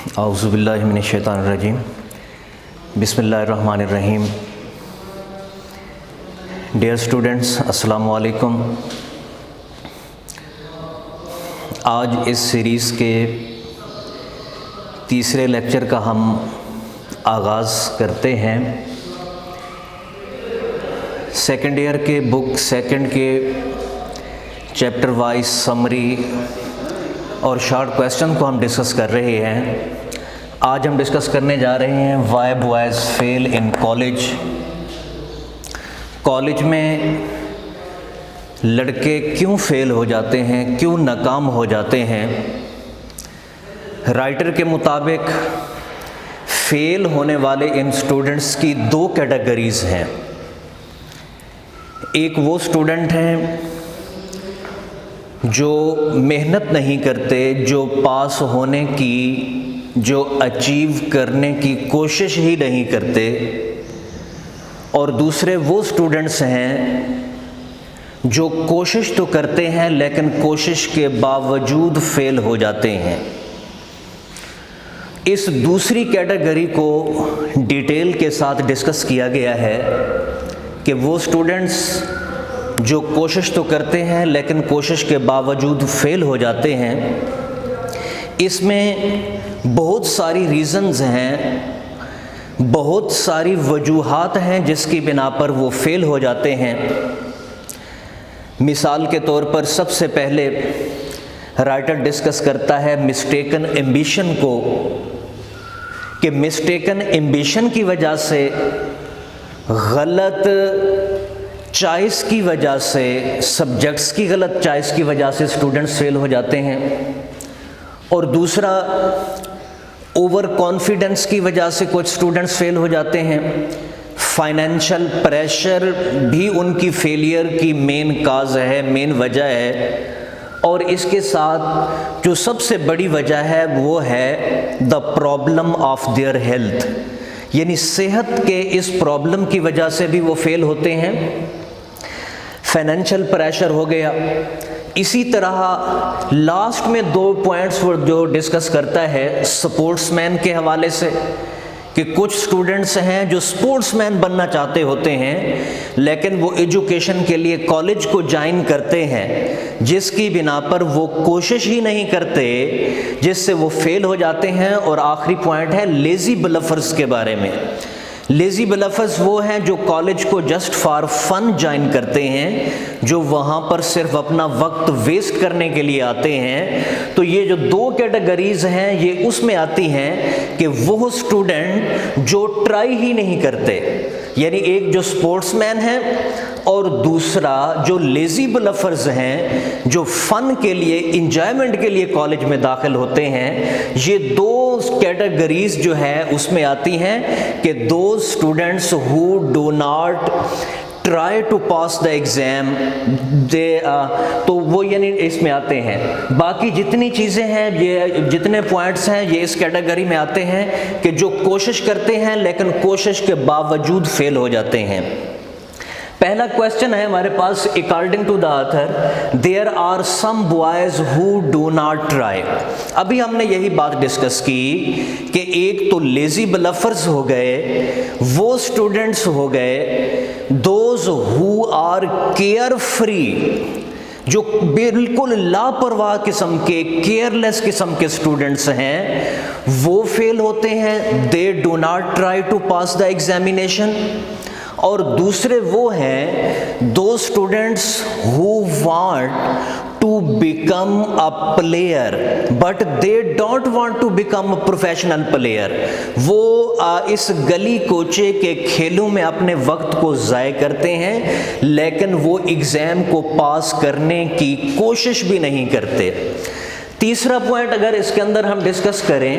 اعوذ باللہ من الشیطان الرجیم بسم اللہ الرحمن الرحیم. ڈیئر اسٹوڈنٹس، السلام علیکم. آج اس سیریز کے تیسرے لیکچر کا ہم آغاز کرتے ہیں. سیکنڈ ایئر کے بک سیکنڈ کے چیپٹر وائز سمری اور شارٹ کویسچن کو ہم ڈسکس کر رہے ہیں. آج ہم ڈسکس کرنے جا رہے ہیں why boys fail in college. College میں لڑکے کیوں فیل ہو جاتے ہیں، کیوں ناکام ہو جاتے ہیں؟ رائٹر کے مطابق فیل ہونے والے ان اسٹوڈنٹس کی دو کیٹیگریز ہیں. ایک وہ اسٹوڈنٹ ہیں جو محنت نہیں کرتے، جو پاس ہونے کی، جو اچیو کرنے کی کوشش ہی نہیں کرتے، اور دوسرے وہ اسٹوڈنٹس ہیں جو کوشش تو کرتے ہیں لیکن کوشش کے باوجود فیل ہو جاتے ہیں. اس دوسری کیٹیگری کو ڈیٹیل کے ساتھ ڈسکس کیا گیا ہے کہ وہ اسٹوڈنٹس جو کوشش تو کرتے ہیں لیکن کوشش کے باوجود فیل ہو جاتے ہیں. اس میں بہت ساری ریزنز ہیں، بہت ساری وجوہات ہیں جس کی بنا پر وہ فیل ہو جاتے ہیں. مثال کے طور پر سب سے پہلے رائٹر ڈسکس کرتا ہے مسٹیکن ایمبیشن کو، کہ مسٹیکن ایمبیشن کی وجہ سے، غلط چوائس کی وجہ سے، سبجیکٹس کی غلط چوائس کی وجہ سے اسٹوڈنٹس فیل ہو جاتے ہیں. اور دوسرا اوور کانفیڈنس کی وجہ سے کچھ اسٹوڈنٹس فیل ہو جاتے ہیں. فائنینشیل پریشر بھی ان کی فیلئر کی مین کاز ہے، مین وجہ ہے. اور اس کے ساتھ جو سب سے بڑی وجہ ہے وہ ہے the problem of their health, یعنی صحت کے اس پرابلم کی وجہ سے بھی وہ فیل ہوتے ہیں. فائنینشیل پریشر ہو گیا. اسی طرح لاسٹ میں دو پوائنٹس جو ڈسکس کرتا ہے سپورٹس مین کے حوالے سے، کہ کچھ اسٹوڈنٹس ہیں جو سپورٹس مین بننا چاہتے ہوتے ہیں لیکن وہ ایجوکیشن کے لیے کالج کو جوائن کرتے ہیں جس کی بنا پر وہ کوشش ہی نہیں کرتے، جس سے وہ فیل ہو جاتے ہیں. اور آخری پوائنٹ ہے لیزی بلفرز کے بارے میں. لیزی بلفرز وہ ہیں جو کالج کو جسٹ فار فن جوائن کرتے ہیں، جو وہاں پر صرف اپنا وقت ویسٹ کرنے کے لیے آتے ہیں. تو یہ جو دو کیٹیگریز ہیں یہ اس میں آتی ہیں کہ وہ اسٹوڈنٹ جو ٹرائی ہی نہیں کرتے، یعنی ایک جو سپورٹس مین ہے اور دوسرا جو لیزی بلفرز ہیں جو فن کے لیے، انجوائمنٹ کے لیے کالج میں داخل ہوتے ہیں. یہ دو کیٹیگریز جو ہے اس میں آتی ہیں کہ those students who do not try to pass the exam, تو وہ یعنی اس میں آتے ہیں. باقی جتنی چیزیں ہیں، یہ جتنے پوائنٹس ہیں یہ اس کیٹیگری میں آتے ہیں کہ جو کوشش کرتے ہیں لیکن کوشش کے باوجود فیل ہو جاتے ہیں. پہلا کویسچن ہے ہمارے پاس، according to the author there are some boys who do not try. ابھی ہم نے یہی بات ڈسکس کی کہ ایک تو لیزی بلفرز ہو گئے، وہ اسٹوڈنٹس ہو گئے those who are carefree, جو بالکل لاپرواہ قسم کے، کیئر لیس قسم کے اسٹوڈنٹس ہیں، وہ فیل ہوتے ہیں. They do not try to pass the examination. اور دوسرے وہ ہیں دو students who want to become a player but they don't want to become a professional player. وہ اس گلی کوچے کے کھیلوں میں اپنے وقت کو ضائع کرتے ہیں لیکن وہ ایگزام کو پاس کرنے کی کوشش بھی نہیں کرتے. تیسرا پوائنٹ اگر اس کے اندر ہم ڈسکس کریں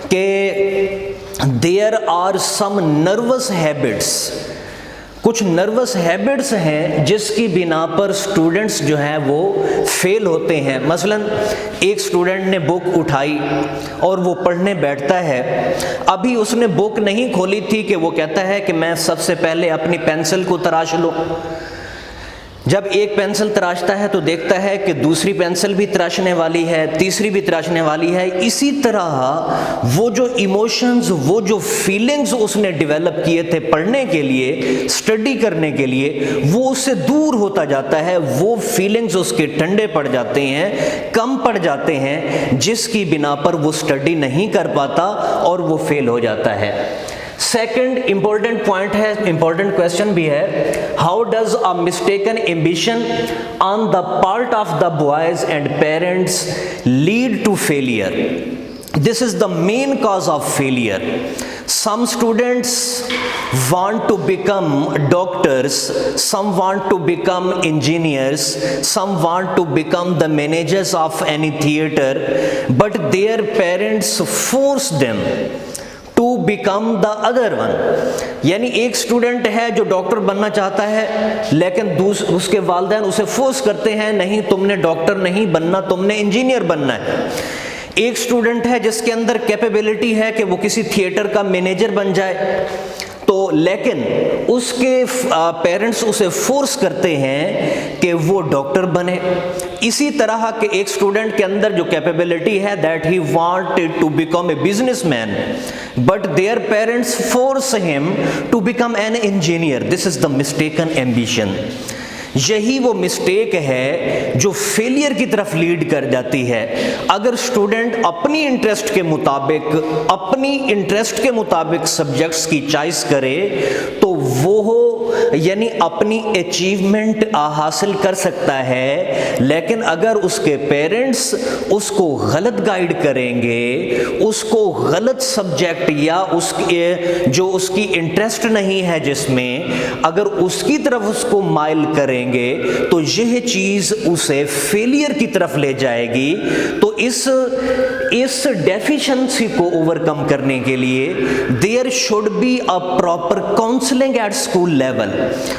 کہ there are some nervous habits, کچھ نروس ہیبٹس ہیں جس کی بنا پر اسٹوڈنٹس جو ہیں وہ فیل ہوتے ہیں. مثلا ایک اسٹوڈنٹ نے بک اٹھائی اور وہ پڑھنے بیٹھتا ہے، ابھی اس نے بک نہیں کھولی تھی کہ وہ کہتا ہے کہ میں سب سے پہلے اپنی پینسل کو تراش لوں. جب ایک پینسل تراشتا ہے تو دیکھتا ہے کہ دوسری پینسل بھی تراشنے والی ہے، تیسری بھی تراشنے والی ہے. اسی طرح وہ جو ایموشنز، وہ جو فیلنگز اس نے ڈیولپ کیے تھے پڑھنے کے لیے، اسٹڈی کرنے کے لیے، وہ اس سے دور ہوتا جاتا ہے. وہ فیلنگز اس کے ٹھنڈے پڑ جاتے ہیں، کم پڑ جاتے ہیں، جس کی بنا پر وہ اسٹڈی نہیں کر پاتا اور وہ فیل ہو جاتا ہے. سیکنڈ امپورٹنٹ پوائنٹ ہے، امپورٹنٹ کویشچن بھی ہے، how does a mistaken ambition on the part of the boys and parents lead to failure? This is the main cause of failure. Some students want to become doctors, some want to become engineers, some want to become the managers of any theater, but their parents force them to become the other one. یعنی ایک student ہے جو doctor بننا چاہتا ہے، لیکن اس کے والدین اسے فورس کرتے ہیں، نہیں تم نے ڈاکٹر نہیں بننا، تم نے انجینئر بننا ہے. ایک اسٹوڈنٹ ہے جس کے اندر کیپیبلٹی ہے کہ وہ کسی تھیٹر کا مینیجر بن جائے، تو لیکن اس کے پیرنٹس اسے فورس کرتے ہیں کہ وہ ڈاکٹر بنے. اسی طرح کہ ایک اسٹوڈنٹ کے اندر جو کیپیبلٹی ہے that he wanted to become a business man but their parents force him to become an engineer. This is the mistaken ambition. یہی وہ مسٹیک ہے جو فیلئر کی طرف لیڈ کر جاتی ہے. اگر اسٹوڈنٹ اپنی انٹرسٹ کے مطابق سبجیکٹس کی چوائس کرے تو وہ یعنی اپنی اچیومنٹ حاصل کر سکتا ہے. لیکن اگر اس کے پیرنٹس اس کو غلط گائیڈ کریں گے، اس کو غلط سبجیکٹ یا جو اس کی انٹرسٹ نہیں ہے جس میں، اگر اس کی طرف اس کو مائل کریں گے تو یہ چیز اسے فیلئر کی طرف لے جائے گی. تو اس ڈیفیشنسی کو اوور کم کرنے کے لیے there should be a proper counselling at school level.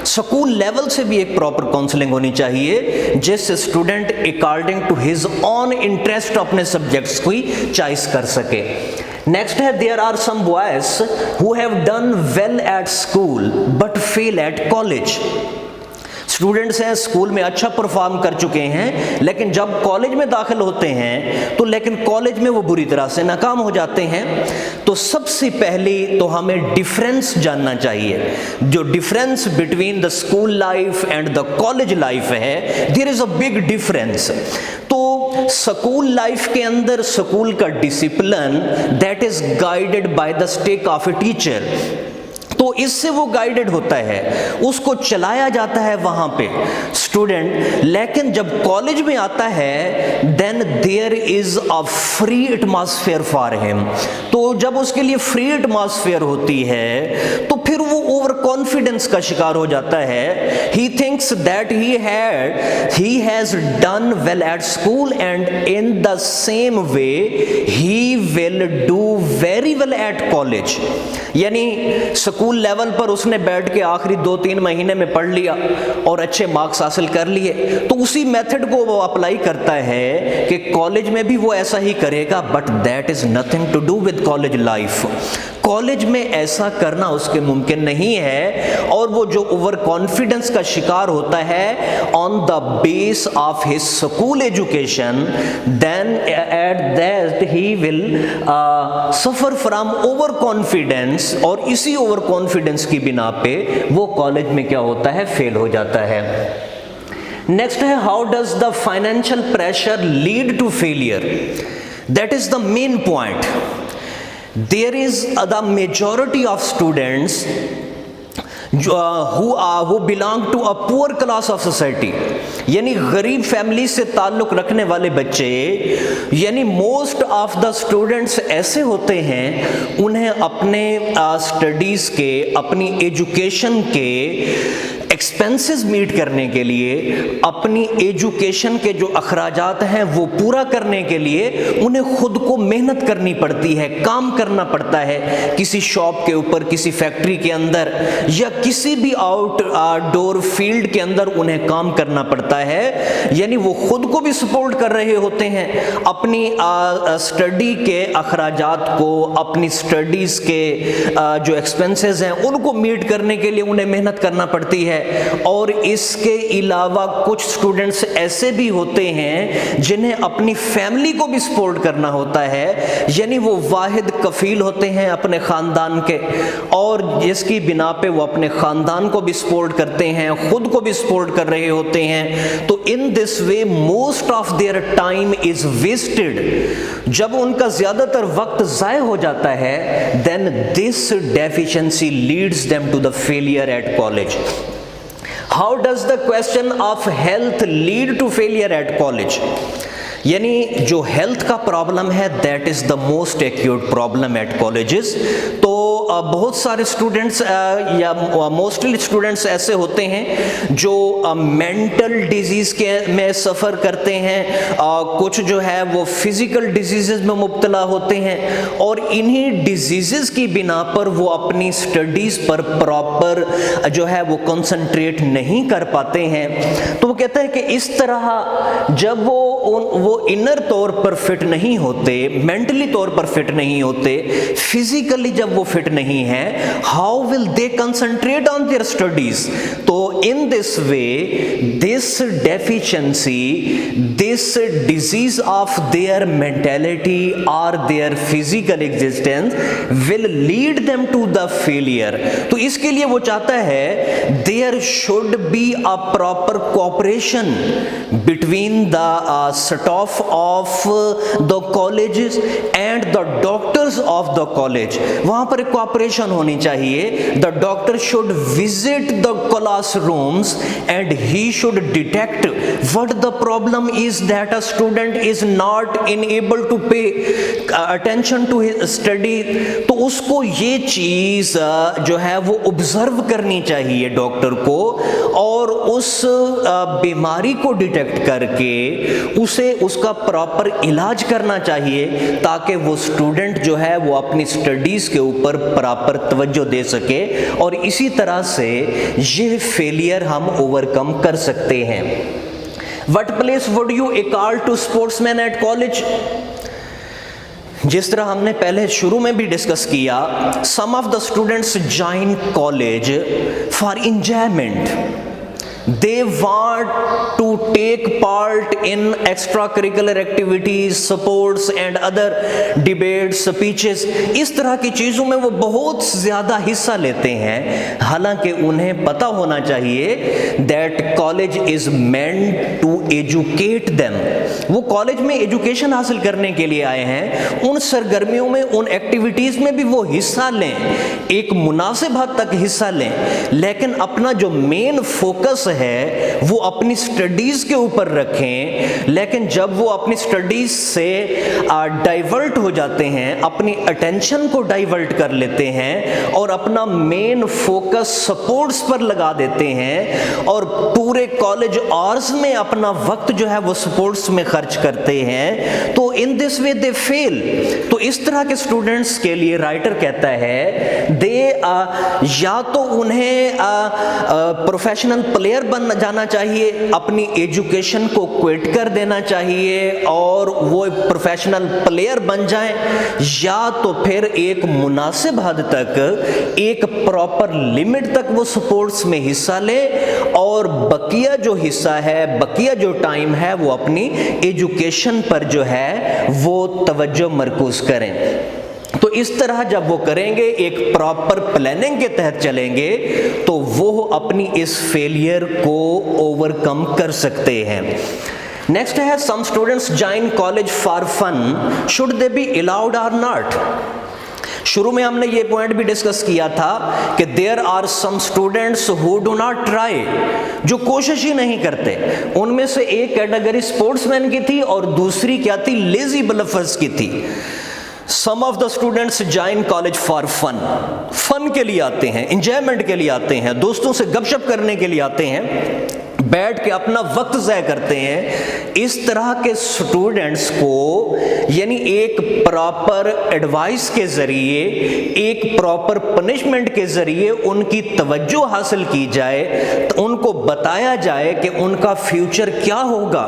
School level سے بھی ایک پراپر کاؤنسلنگ ہونی چاہیے جس سے student according to his own interest اپنے سبجیکٹس کو چوائس کر سکے. نیکسٹ ہے there are some boys who have done well at school but fail at college. Students ہیں اسکول میں اچھا پرفارم کر چکے ہیں، لیکن جب کالج میں داخل ہوتے ہیں تو لیکن کالج میں وہ بری طرح سے ناکام ہو جاتے ہیں. تو سب سے پہلی تو ہمیں ڈفرینس جاننا چاہیے. جو difference between the school life and the college life ہے، دیر از اے بگ ڈفرینس. تو اسکول لائف کے اندر اسکول کا discipline that is guided by the stack of a teacher, تو اس سے وہ گائیڈڈ ہوتا ہے، اس کو چلایا جاتا ہے وہاں پہ اسٹوڈنٹ. لیکن جب کالج میں آتا ہے then there is a free atmosphere for him. تو جب اس کے لیے فری ایٹماسفیئر ہوتی ہے تو پھر وہ اوور کانفیڈنس کا شکار ہو جاتا ہے. He thinks that he has done well at school and in the same way he will do very well at college. یعنی اسکول لیول پر اس نے بیٹھ کے آخری 2-3 مہینے میں پڑھ لیا اور اچھے مارکس حاصل کر لیے، تو اسی میتھڈ کو وہ اپلائی کرتا ہے کہ کالج میں بھی وہ ایسا ہی کرے گا. But that is nothing to do with college life. College میں ایسا کرنا اس کے ممکن نہیں ہے، اور وہ جو اوور کانفیڈنس کا شکار ہوتا ہے on the base of his school education, then at that he will suffer from over confidence, اور اسی اوور کانفیڈنس کی بنا پہ وہ کالج میں کیا ہوتا ہے، فیل ہو جاتا ہے. نیکسٹ ہے how does the financial pressure lead to failure. That is the main point. There is the majority of students who belong to a poor class of society. یعنی غریب فیملی سے تعلق رکھنے والے بچے، یعنی موسٹ آف دا اسٹوڈنٹس ایسے ہوتے ہیں انہیں اپنے اسٹڈیز کے، اپنی ایجوکیشن کے ایکسپینسز میٹ کرنے کے لیے، اپنی ایجوکیشن کے جو اخراجات ہیں وہ پورا کرنے کے لیے انہیں خود کو محنت کرنی پڑتی ہے، کام کرنا پڑتا ہے. کسی شاپ کے اوپر، کسی فیکٹری کے اندر، یا کسی بھی آؤٹ ڈور فیلڈ کے اندر انہیں کام کرنا پڑتا ہے. یعنی وہ خود کو بھی سپورٹ کر رہے ہوتے ہیں، اپنی اسٹڈی کے اخراجات کو، اپنی اسٹڈیز کے جو ایکسپینسز ہیں ان کو میٹ کرنے کے لیے انہیں محنت کرنا پڑتی ہے. اور اس کے علاوہ کچھ اسٹوڈنٹس ایسے بھی ہوتے ہیں جنہیں اپنی فیملی کو بھی سپورٹ کرنا ہوتا ہے، یعنی وہ واحد کفیل ہوتے ہیں اپنے خاندان کے، اور جس کی بنا پہ وہ اپنے خاندان کو بھی سپورٹ کرتے ہیں، خود کو بھی سپورٹ کر رہے ہوتے ہیں. تو in this way most of their time is wasted. جب ان کا زیادہ تر وقت ضائع ہو جاتا ہے then this deficiency leads them to the failure at college. How does the question of health lead to failure at college? یعنی جو ہیلتھ کا پرابلم ہے that is the most acute problem at colleges. تو بہت سارے students یا mostly students ایسے ہوتے ہیں جو مینٹل ڈیزیز کے میں سفر کرتے ہیں، کچھ جو ہے وہ فزیکل ڈیزیزز میں مبتلا ہوتے ہیں، اور انہی ڈیزیزز کی بنا پر وہ اپنی اسٹڈیز پر پراپر جو ہے وہ کنسنٹریٹ نہیں کر پاتے ہیں. تو وہ کہتا ہے کہ اس طرح جب وہ انر طور پر فٹ نہیں ہوتے، مینٹلی طور پر فٹ نہیں ہوتے، فزیکلی جب وہ فٹ نہیں ہیں، how will they concentrate on their studies? تو in this way this deficiency, this disease of their mentality اور their physical existence will lead them to the failure. تو اس کے لیے وہ چاہتا ہے there should be a proper cooperation between the staff of the colleges and the doctors of the college. وہاں پر ایک کوآپریشن ہونی چاہیے. The doctor should visit the classrooms and he should detect what the problem is that a student is not unable to pay attention to his study. تو اس کو یہ چیز جو ہے وہ observe کرنی چاہیے ڈاکٹر کو، اور اس بیماری کو ڈیٹیکٹ کر کے اسے اس کا پراپر علاج کرنا چاہیے تاکہ وہ اسٹوڈنٹ جو ہے وہ اپنی اسٹڈیز کے اوپر پراپر توجہ دے سکے، اور اسی طرح سے یہ فیلئر ہم اوور کم کر سکتے ہیں. What place would you accord to sportsmen at college? جس طرح ہم نے پہلے شروع میں بھی ڈسکس کیا، some of the students join college for enjoyment. They want to take part in extracurricular activities, sports and other debates, speeches. اس طرح کی چیزوں میں وہ بہت زیادہ حصہ لیتے ہیں، حالانکہ انہیں پتہ ہونا چاہیے that college is meant to educate them. وہ کالج میں ایجوکیشن حاصل کرنے کے لیے آئے ہیں. ان سرگرمیوں میں، ان ایکٹیویٹیز میں بھی وہ حصہ لیں، ایک مناسب حد تک حصہ لیں، لیکن اپنا جو مین فوکس ہے وہ اپنی سٹڈیز کے اوپر رکھیں. لیکن جب وہ اپنی سٹڈیز سے ڈائیورٹ ہو جاتے ہیں، اپنی اٹینشن کو ڈائیورٹ کر لیتے ہیں اور اپنا مین فوکس سپورٹس پر لگا دیتے ہیں اور پورے کالج آورز میں اپنا وقت جو ہے وہ سپورٹس میں خرچ کرتے ہیں، تو ان دس وے دے فیل. تو اس طرح کے اسٹوڈنٹس کے لیے رائٹر کہتا ہے یا تو انہیں پروفیشنل پلیئر بن جانا چاہیے، اپنی ایجوکیشن کو کوئٹ کر دینا چاہیے اور وہ پروفیشنل پلیئر بن جائیں، یا تو پھر ایک مناسب حد تک، ایک پراپر لمٹ تک وہ سپورٹس میں حصہ لیں اور بقیہ جو حصہ ہے، بقیہ جو ٹائم ہے وہ اپنی ایجوکیشن پر جو ہے وہ توجہ مرکوز کریں. تو اس طرح جب وہ کریں گے، ایک پراپر پلاننگ کے تحت چلیں گے، تو وہ اپنی اس فیلئر کو اوور کم کر سکتے ہیں. نیکسٹ ہے some students join college for fun, should they be allowed اور ناٹ؟ شروع میں ہم نے یہ پوائنٹ بھی ڈسکس کیا تھا کہ there are some students who do not try, جو کوشش ہی نہیں کرتے. ان میں سے ایک کیٹیگری اسپورٹس مین کی تھی اور دوسری کیا تھی؟ لیزی بلفرز کی تھی. Some of the students join college for fun. فن کے لیے آتے ہیں، انجوائمنٹ کے لیے آتے ہیں، دوستوں سے گپ شپ کرنے کے لیے آتے ہیں، بیٹھ کے اپنا وقت ضائع کرتے ہیں. اس طرح کے اسٹوڈنٹس کو یعنی ایک پراپر ایڈوائس کے ذریعے، ایک پراپر پنشمنٹ کے ذریعے ان کی توجہ حاصل کی جائے، تو ان کو بتایا جائے کہ ان کا فیوچر کیا ہوگا.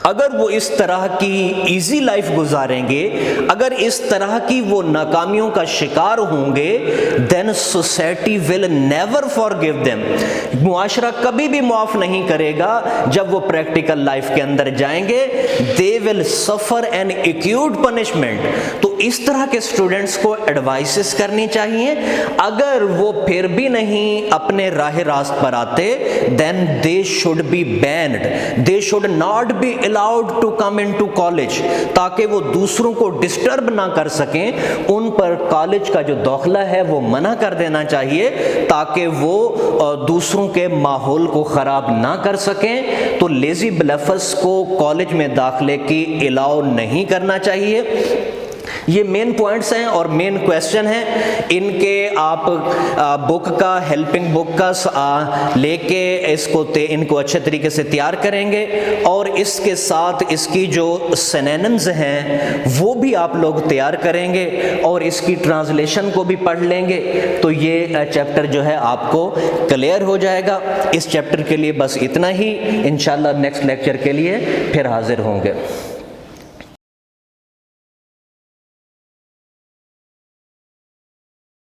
اگر وہ اس طرح کی ایزی لائف گزاریں گے، اگر اس طرح کی وہ ناکامیوں کا شکار ہوں گے، then society will never forgive them. معاشرہ کبھی بھی معاف نہیں کرے گا جب وہ پریکٹیکل لائف کے اندر جائیں گے. they will suffer an acute punishment. تو اس طرح کے اسٹوڈنٹس کو ایڈوائسز کرنی چاہیے. اگر وہ پھر بھی نہیں اپنے راہ راست پر آتے then they should be banned. they should not be allowed to come into college. تاکہ وہ دوسروں کو ڈسٹرب نہ کر سکیں، ان پر کالج کا جو داخلہ ہے وہ منع کر دینا چاہیے تاکہ وہ دوسروں کے ماحول کو خراب نہ کر سکیں. تو لیزی بلیفرز کو کالج میں داخلے کی الاؤ نہیں کرنا چاہیے. یہ مین پوائنٹس ہیں اور مین کویسچن ہیں. ان کے آپ بک کا ہیلپنگ بک کا لے کے ان کو اچھے طریقے سے تیار کریں گے، اور اس کے ساتھ اس کی جو سینونمز ہیں وہ بھی آپ لوگ تیار کریں گے اور اس کی ٹرانسلیشن کو بھی پڑھ لیں گے. تو یہ چیپٹر جو ہے آپ کو کلیئر ہو جائے گا. اس چیپٹر کے لیے بس اتنا ہی. انشاءاللہ نیکسٹ لیکچر کے لیے پھر حاضر ہوں گے.